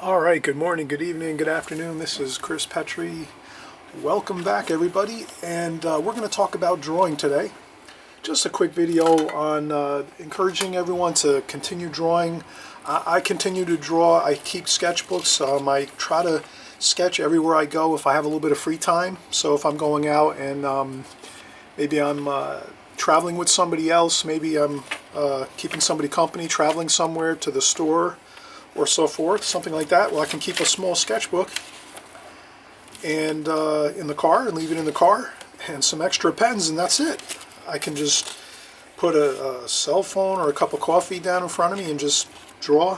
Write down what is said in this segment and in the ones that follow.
All right, good morning, good evening, good afternoon. This is Chris Petri. Welcome back, everybody. And we're going to talk about drawing today. Just a quick video on encouraging everyone to continue drawing. I continue to draw. I keep sketchbooks. I try to sketch everywhere I go if I have a little bit of free time. So if I'm going out and maybe I'm traveling with somebody else, maybe I'm keeping somebody company, traveling somewhere to the store, or so forth, something like that. Well, I can keep a small sketchbook and in the car and leave it in the car and some extra pens, and that's it. I can just put a cell phone or a cup of coffee down in front of me and just draw.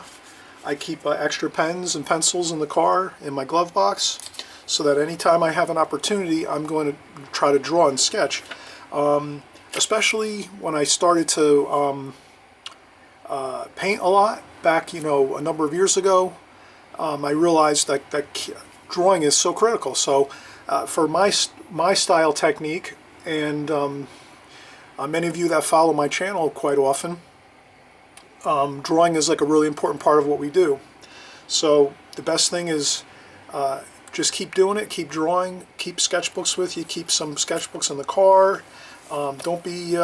I keep extra pens and pencils in the car in my glove box so that anytime I have an opportunity, I'm going to try to draw and sketch. Especially when I started to paint a lot back, a number of years ago, I realized that drawing is so critical. So for my style technique, and many of you that follow my channel quite often, drawing is like a really important part of what we do. So the best thing is just keep doing it, keep drawing, keep sketchbooks with you, keep some sketchbooks in the car. Don't be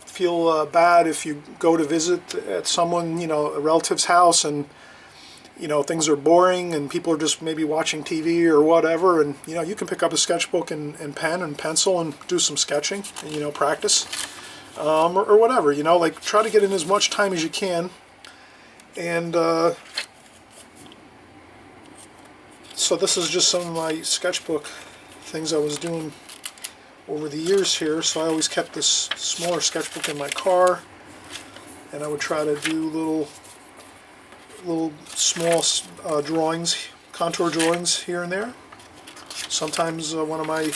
feel bad if you go to visit at someone, a relative's house, and things are boring and people are just maybe watching TV or whatever, and you can pick up a sketchbook and pen and pencil and do some sketching and practice, or whatever, like try to get in as much time as you can. And so this is just some of my sketchbook things I was doing over the years here. So I always kept this smaller sketchbook in my car, and I would try to do little small drawings, contour drawings here and there. Sometimes one of my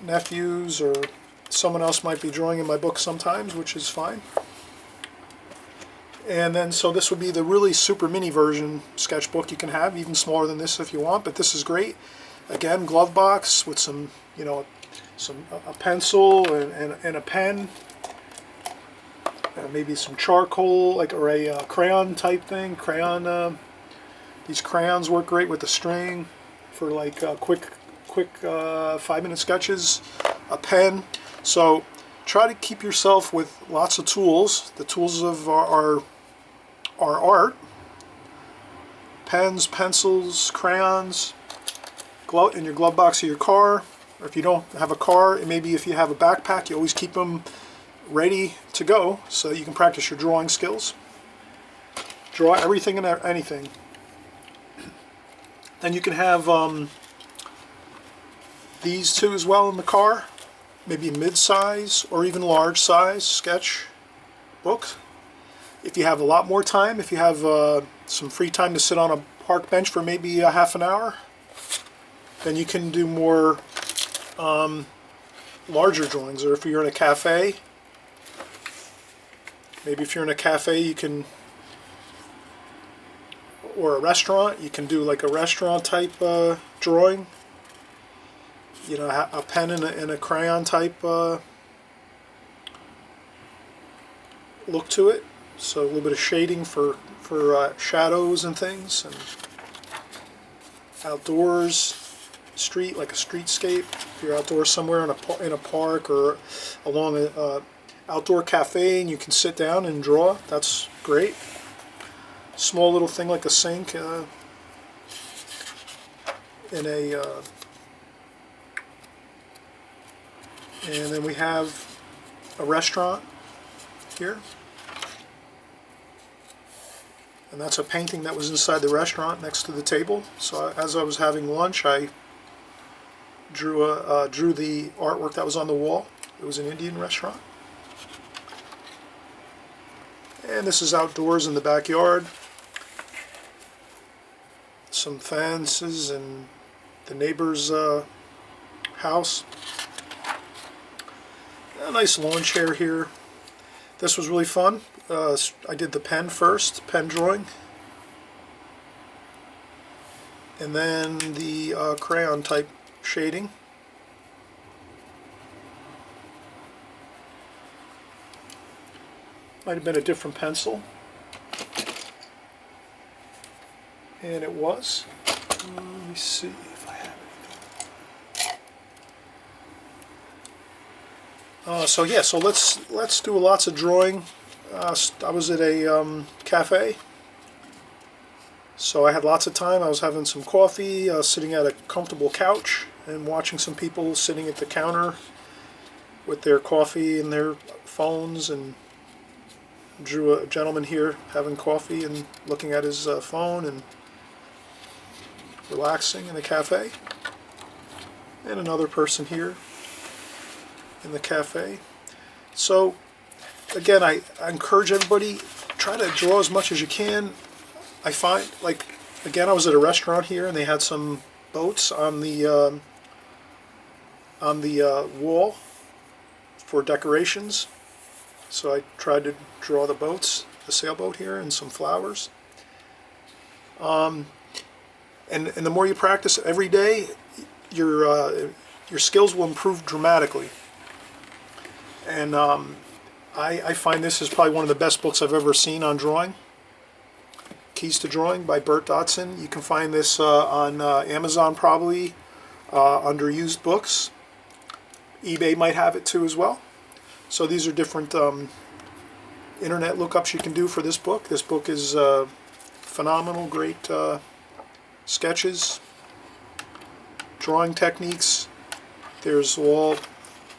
nephews or someone else might be drawing in my book sometimes, which is fine. And then so this would be the really super mini version sketchbook you can have, even smaller than this if you want, but this is great. Again, glove box with some, a pencil and a pen, maybe some charcoal, or a crayon type thing. These crayons work great with the string for like quick 5-minute sketches. A pen. So try to keep yourself with lots of tools. The tools of our art: pens, pencils, crayons. In your glove box of your car, or if you don't have a car, maybe if you have a backpack, you always keep them ready to go so you can practice your drawing skills. Draw everything and anything. Then you can have these two as well in the car, maybe mid-size or even large size sketch book. If you have a lot more time, if you have some free time to sit on a park bench for maybe a half an hour, then you can do more larger drawings. Or if you're in a cafe, maybe if you're in a cafe you can, or a restaurant, you can do like a restaurant type drawing. A pen and a crayon type look to it. So a little bit of shading for shadows and things, and outdoors. Street, like a streetscape. If you're outdoors somewhere in a park or along a outdoor cafe and you can sit down and draw, that's great. Small little thing like a sink and then we have a restaurant here, and that's a painting that was inside the restaurant next to the table. So as I was having lunch, I drew the artwork that was on the wall. It was an Indian restaurant. And this is outdoors in the backyard. Some fences and the neighbor's house. A nice lawn chair here. This was really fun. I did the pen first, pen drawing, and then the crayon type shading. Might have been a different pencil. and it was. Let me see if I have anything. So yeah, so let's do lots of drawing. I was at a cafe, so I had lots of time. I was having some coffee, sitting at a comfortable couch, and watching some people sitting at the counter with their coffee and their phones, and drew a gentleman here having coffee and looking at his phone and relaxing in the cafe, and another person here in the cafe. So again, I encourage everybody, try to draw as much as you can. I find, like, again, I was at a restaurant here and they had some boats on the wall for decorations. So I tried to draw the boats, the sailboat here, and some flowers. And the more you practice every day, your skills will improve dramatically. And I find this is probably one of the best books I've ever seen on drawing. Keys to Drawing by Bert Dotson. You can find this on Amazon probably, under used books. eBay might have it too as well. So these are different internet lookups you can do for this book. This book is phenomenal, great sketches, drawing techniques. There's all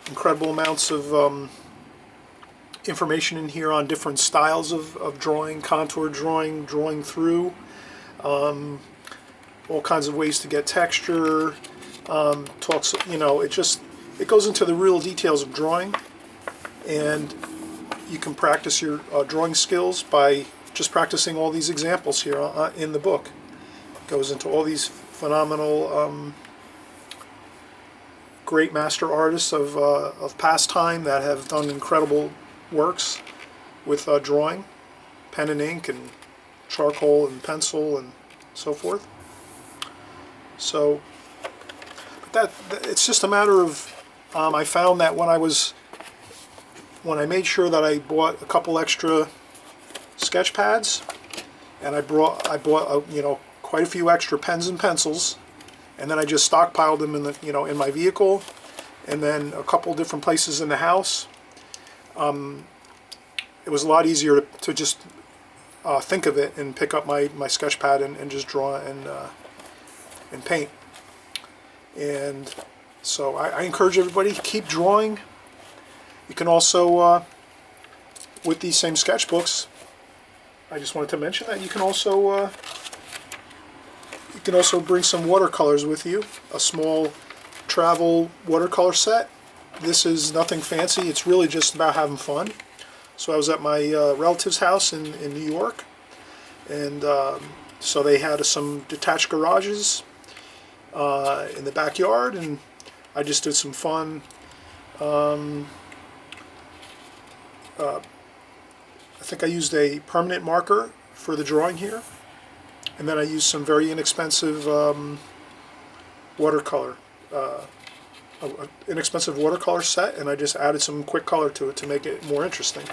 incredible amounts of information in here on different styles of drawing, contour drawing, drawing through, all kinds of ways to get texture. Talks, it goes into the real details of drawing, and you can practice your drawing skills by just practicing all these examples here in the book. It goes into all these phenomenal great master artists of past time that have done incredible works with drawing, pen and ink and charcoal and pencil and so forth. So, but it's just a matter of, I found that when I made sure that I bought a couple extra sketch pads, and I bought quite a few extra pens and pencils, and then I just stockpiled them in my vehicle, and then a couple different places in the house. It was a lot easier to just think of it and pick up my sketch pad and just draw and paint. And so I encourage everybody, keep drawing. You can also, with these same sketchbooks, I just wanted to mention that you can also bring some watercolors with you, a small travel watercolor set. This is nothing fancy, it's really just about having fun. So I was at my relative's house in New York, and so they had some detached garages in the backyard, and I just did some fun I think I used a permanent marker for the drawing here, and then I used some very inexpensive watercolor, inexpensive watercolor set, and I just added some quick color to it to make it more interesting.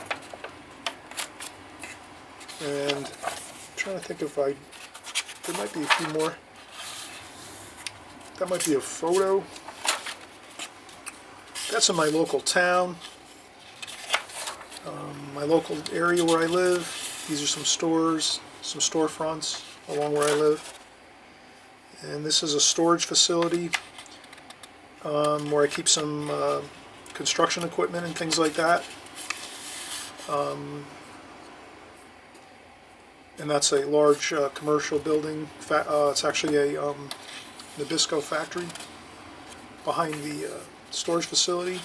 And I'm trying to think if there might be a few more. That might be a photo. That's in my local town, my local area where I live. These are some stores, some storefronts along where I live. And this is a storage facility where I keep some construction equipment and things like that. And that's a large commercial building. It's actually a Nabisco factory behind the storage facility.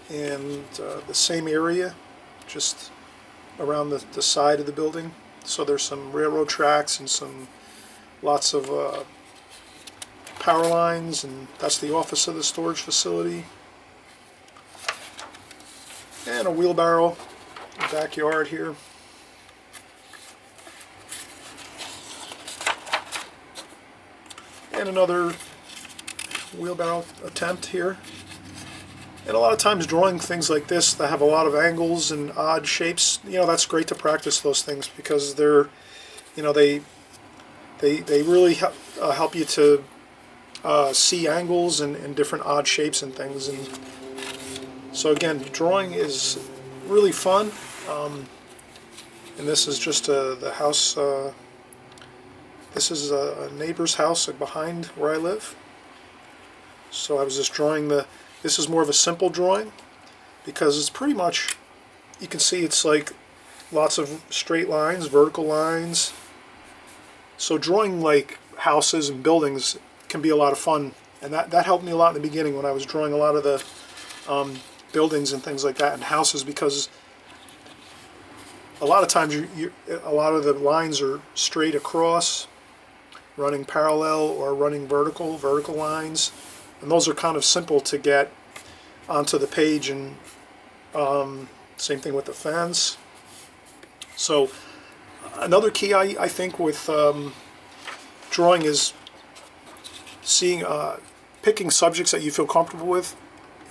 And the same area, just around the side of the building. So there's some railroad tracks and lots of power lines, and that's the office of the storage facility. And a wheelbarrow in the backyard here. And another wheelbarrow attempt here. And a lot of times drawing things like this that have a lot of angles and odd shapes, that's great to practice those things, because they're, they They really help you to see angles and different odd shapes and things. And so again, drawing is really fun. And this is just the house. This is a neighbor's house behind where I live. So I was just drawing this is more of a simple drawing because it's pretty much, you can see it's like lots of straight lines, vertical lines. So drawing like houses and buildings can be a lot of fun, and that helped me a lot in the beginning when I was drawing a lot of the buildings and things like that and houses, because a lot of times a lot of the lines are straight across, running parallel or running vertical lines, and those are kind of simple to get onto the page. And same thing with the fence. So another key I think with drawing is picking subjects that you feel comfortable with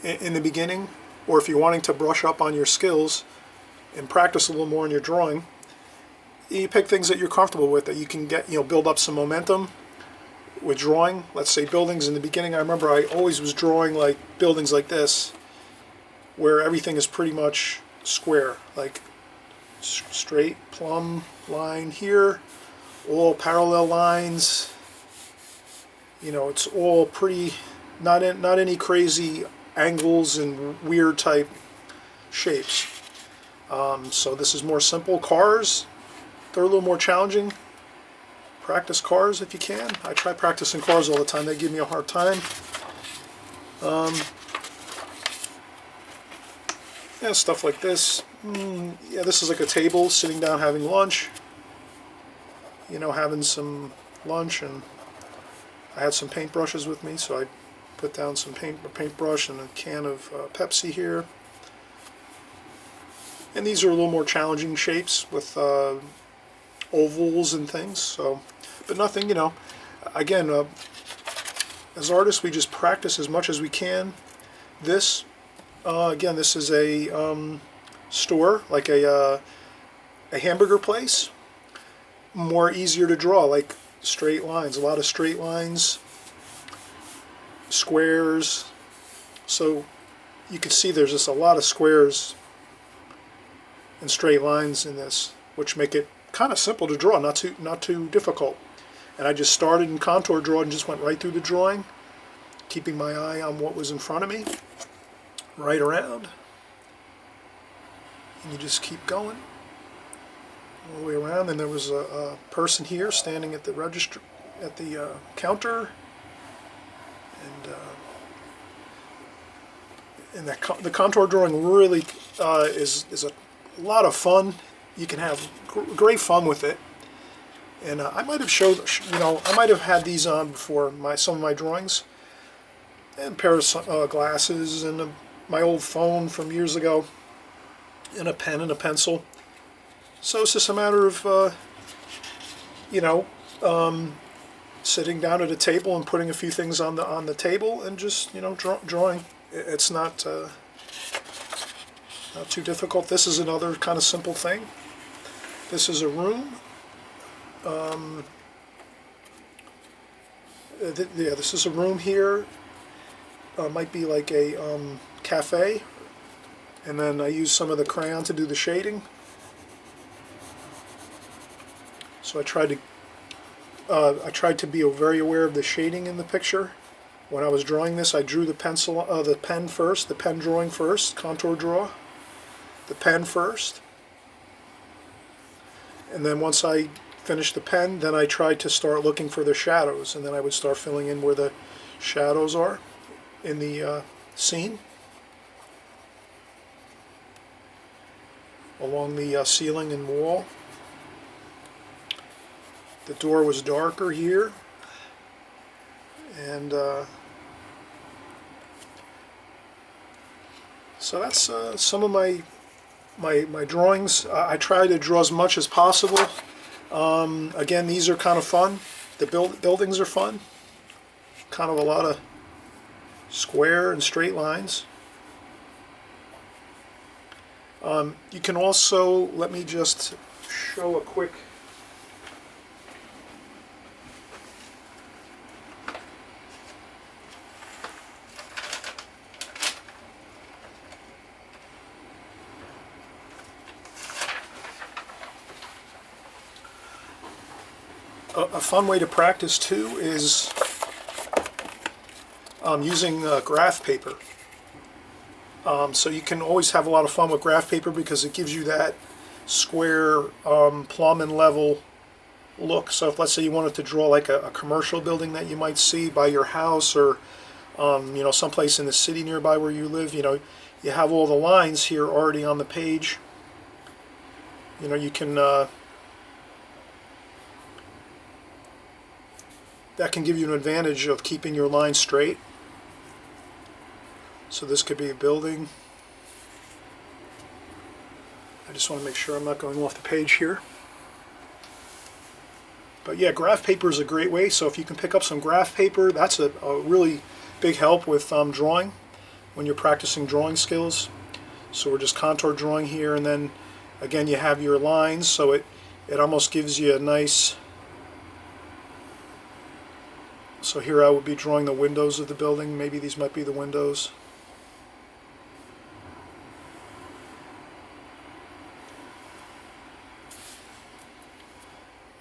in the beginning, or if you're wanting to brush up on your skills and practice a little more in your drawing, you pick things that you're comfortable with, that you can get, build up some momentum with drawing. Let's say buildings in the beginning. I remember I always was drawing like buildings like this, where everything is pretty much square, like straight plumb line here, all parallel lines. It's all pretty, not any crazy angles and weird type shapes. So this is more simple. Cars, they're a little more challenging. Practice cars if you can. I try practicing cars all the time. They give me a hard time. Yeah, stuff like this. Yeah, this is like a table, sitting down having lunch. Having some lunch, and I had some paintbrushes with me, so I put down some paintbrush and a can of Pepsi here. And these are a little more challenging shapes with ovals and things. So, but nothing, again, as artists, we just practice as much as we can. This, again, this is a store, like a hamburger place. More easier to draw, like straight lines, a lot of straight lines, squares. So you can see there's just a lot of squares and straight lines in this, which make it kind of simple to draw, not too difficult. And I just started in contour draw and just went right through the drawing, keeping my eye on what was in front of me, right around. And you just keep going all the way around. And there was a person here standing at the register, at the counter, and the contour drawing really is a lot of fun. You can have great fun with it. And I might have showed, I might have had these on before, some of my drawings, and a pair of glasses, and my old phone from years ago, and a pen and a pencil. So it's just a matter of, sitting down at a table and putting a few things on the table and just, drawing. It's not too difficult. This is another kind of simple thing. This is a room. Yeah, this is a room here. Might be like a cafe. And then I use some of the crayon to do the shading. So I tried to be very aware of the shading in the picture. When I was drawing this, I drew the pen first, the pen drawing first, contour draw, the pen first. And then once I finished the pen, then I tried to start looking for the shadows, and then I would start filling in where the shadows are in the scene, along the ceiling and wall. The door was darker here, and so that's some of my drawings. I try to draw as much as possible. Again, these are kind of fun. The buildings are fun. Kind of a lot of square and straight lines. You can also, let me just show a quick a fun way to practice too is using graph paper. So you can always have a lot of fun with graph paper because it gives you that square, plumb and level look. So if, let's say, you wanted to draw like a commercial building that you might see by your house, or you know, someplace in the city nearby where you live, you know, you have all the lines here already on the page. You know, you can that can give you an advantage of keeping your line straight. So this could be a building. I just want to make sure I'm not going off the page here. But yeah, graph paper is a great way. So if you can pick up some graph paper, that's a really big help with drawing when you're practicing drawing skills. So we're just contour drawing here, and then again you have your lines, so it almost gives you a nice... So here I would be drawing the windows of the building. Maybe these might be the windows.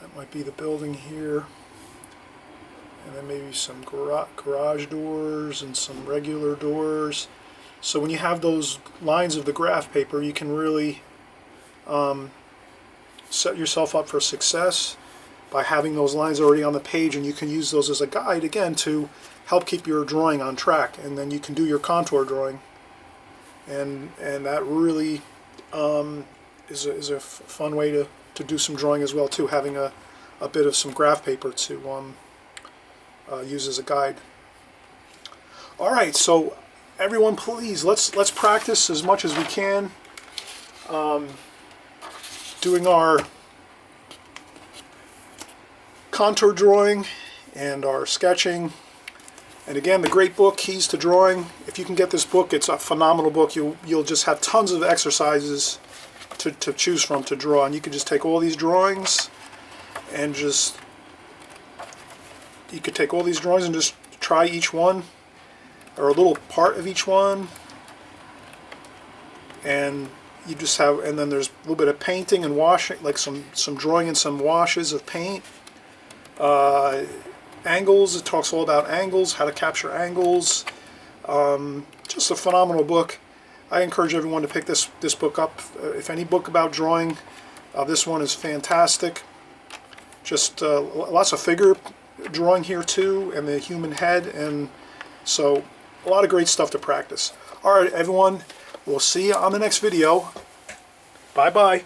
That might be the building here. And then maybe some garage doors and some regular doors. So when you have those lines of the graph paper, you can really set yourself up for success by having those lines already on the page, and you can use those as a guide again to help keep your drawing on track. And then you can do your contour drawing, and that really is a fun way to do some drawing as well too, having a bit of some graph paper to use as a guide. All right, so everyone, please let's practice as much as we can doing our contour drawing and our sketching. And again, the great book, Keys to Drawing. If you can get this book, it's a phenomenal book. You'll just have tons of exercises to choose from to draw, and you can just take all these drawings and just try each one, or a little part of each one, and you just have, and then there's a little bit of painting and washing, like some drawing and some washes of paint. Angles, it talks all about angles, how to capture angles. Just a phenomenal book. I encourage everyone to pick this book up. If any book about drawing, this one is fantastic. Just lots of figure drawing here too, and the human head, and so a lot of great stuff to practice. All right, everyone, we'll see you on the next video. Bye bye.